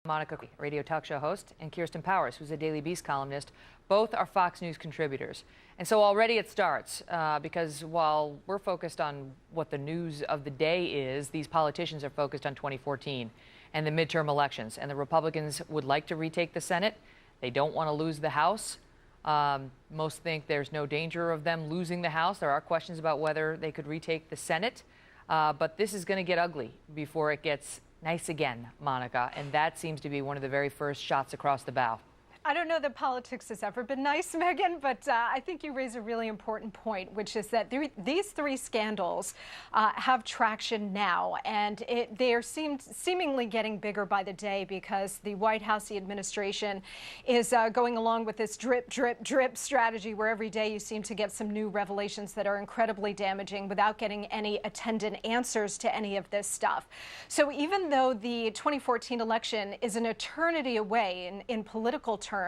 Monica, radio talk show host, and Kirsten Powers, who's a Daily Beast columnist. Both are Fox News contributors. And so already it starts because while we're focused on what the news of the day is, these politicians are focused on 2014 and the midterm elections. And the Republicans would like to retake the Senate. They don't want to lose the House. Most think there's no danger of them losing the House. There are questions about whether they could retake the Senate. But this is going to get ugly before it gets nice again, Monica, and that seems to be one of the very first shots across the bow. I don't know that politics has ever been nice, Megan, but I think you raise a really important point, which is that these three scandals have traction now, and they are seemingly getting bigger by the day because the White House, the administration, is going along with this drip, drip, drip strategy where every day you seem to get some new revelations that are incredibly damaging without getting any attendant answers to any of this stuff. So even though the 2014 election is an eternity away in political terms,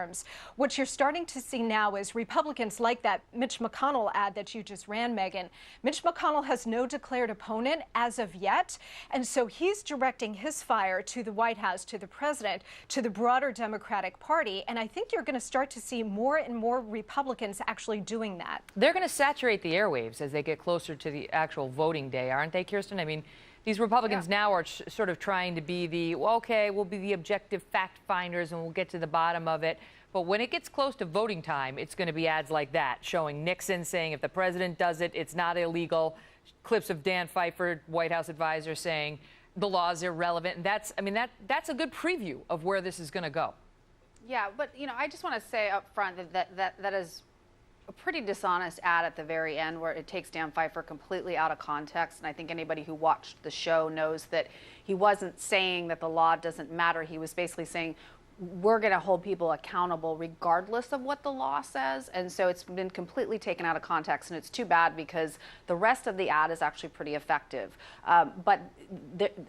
what you're starting to see now is Republicans like that Mitch McConnell ad that you just ran, Megan. Mitch McConnell has no declared opponent as of yet, and so he's directing his fire to the White House, to the president, to the broader Democratic Party, and I think you're going to start to see more and more Republicans actually doing that. They're going to saturate the airwaves as they get closer to the actual voting day, aren't they, Kirsten? I mean, these Republicans now are sort of trying to be the, well, okay, we'll be the objective fact finders and we'll get to the bottom of it. But when it gets close to voting time, it's going to be ads like that, showing Nixon saying if the president does it, it's not illegal. Clips of Dan Pfeiffer, White House advisor, saying the law is irrelevant. And that's a good preview of where this is going to go. Yeah, but, you know, I just want to say up front that is a pretty dishonest ad at the very end where it takes Dan Pfeiffer completely out of context. And I think anybody who watched the show knows that he wasn't saying that the law doesn't matter. He was basically saying we're going to hold people accountable regardless of what the law says. And so it's been completely taken out of context. And it's too bad because the rest of the ad is actually pretty effective. But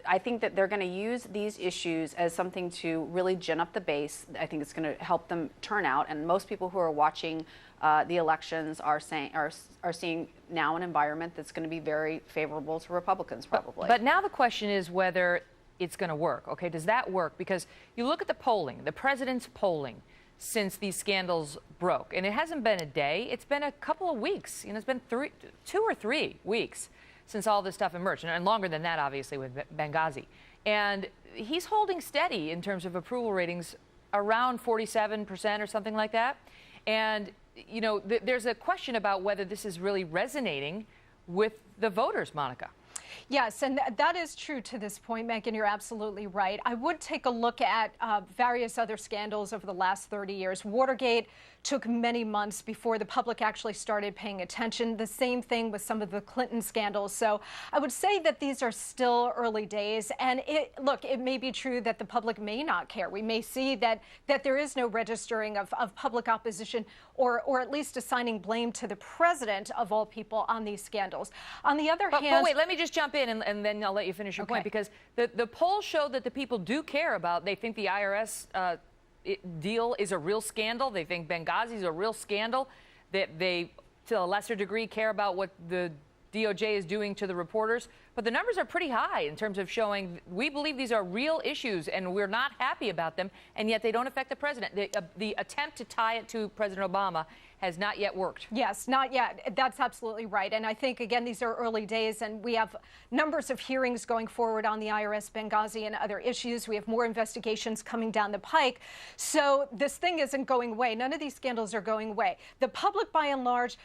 I think that they're going to use these issues as something to really gin up the base. I think it's going to help them turn out. And most people who are watching the elections are seeing now an environment that's going to be very favorable to Republicans, probably. But now the question is whether it's going to work. Okay, does that work? Because you look at the polling, the president's polling since these scandals broke, and it hasn't been a day, it's been a couple of weeks. You know, it's been 2 or 3 weeks since all this stuff emerged, and longer than that, obviously, with Benghazi. And he's holding steady in terms of approval ratings around 47% or something like that. And, you know, there's a question about whether this is really resonating with the voters, Monica. Yes, and that is true to this point, Megan. You're absolutely right. I would take a look at various other scandals over the last 30 years. Watergate took many months before the public actually started paying attention. The same thing with some of the Clinton scandals. So I would say that these are still early days. And look, it may be true that the public may not care. We may see that there is no registering of public opposition or at least assigning blame to the president of all people on these scandals. On the other hand... But wait, let me just jump in and then I'll let you finish your point, because the polls show that the people do care about, they think the IRS deal is a real scandal. They think Benghazi is a real scandal. That they, to a lesser degree, care about what the DOJ is doing to the reporters. But the numbers are pretty high in terms of showing we believe these are real issues and we're not happy about them, and yet they don't affect the president. The attempt to tie it to President Obama has not yet worked. Yes, not yet. That's absolutely right. And I think, again, these are early days, and we have numbers of hearings going forward on the IRS, Benghazi, and other issues. We have more investigations coming down the pike. So this thing isn't going away. None of these scandals are going away. The public, by and large,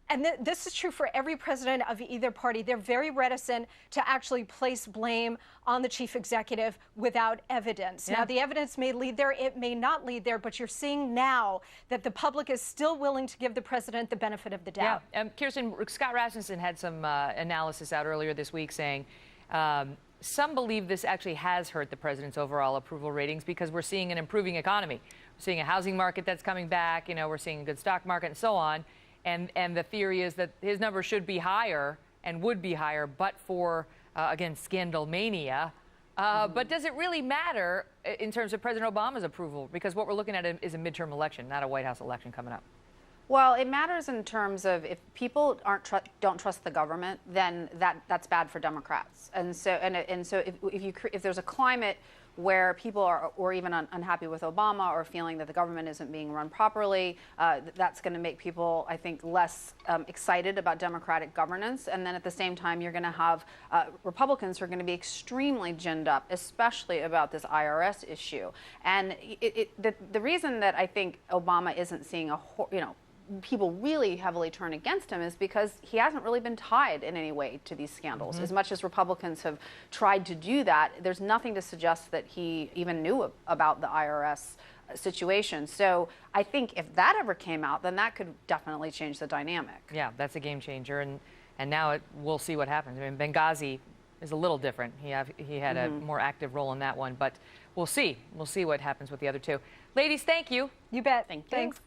and this is true for every president of either party, they're very reticent to actually place blame on the chief executive without evidence. Yeah. Now, the evidence may lead there, it may not lead there, but you're seeing now that the public is still willing to give the president the benefit of the doubt. Yeah. Kirsten, Scott Rasmussen had some analysis out earlier this week saying some believe this actually has hurt the president's overall approval ratings because we're seeing an improving economy. We're seeing a housing market that's coming back, you know, we're seeing a good stock market and so on. And the theory is that his numbers should be higher and would be higher, but for, again, scandal mania. But does it really matter in terms of President Obama's approval? Because what we're looking at is a midterm election, not a White House election coming up. Well, it matters in terms of if people don't trust the government, then that's bad for Democrats. And so if there's a climate where people are or even unhappy with Obama or feeling that the government isn't being run properly. That's going to make people, I think, less excited about democratic governance. And then at the same time, you're going to have Republicans who are going to be extremely ginned up, especially about this IRS issue. And the reason that I think Obama isn't seeing people really heavily turn against him is because he hasn't really been tied in any way to these scandals. As much as Republicans have tried to do that, there's nothing to suggest that he even knew about the IRS situation. So I think if that ever came out, then that could definitely change the dynamic. Yeah, that's a game changer. And now we'll see what happens. I mean, Benghazi is a little different. He had a more active role in that one, but we'll see. We'll see what happens with the other two. Ladies, thank you. You bet. Thank you. Thanks.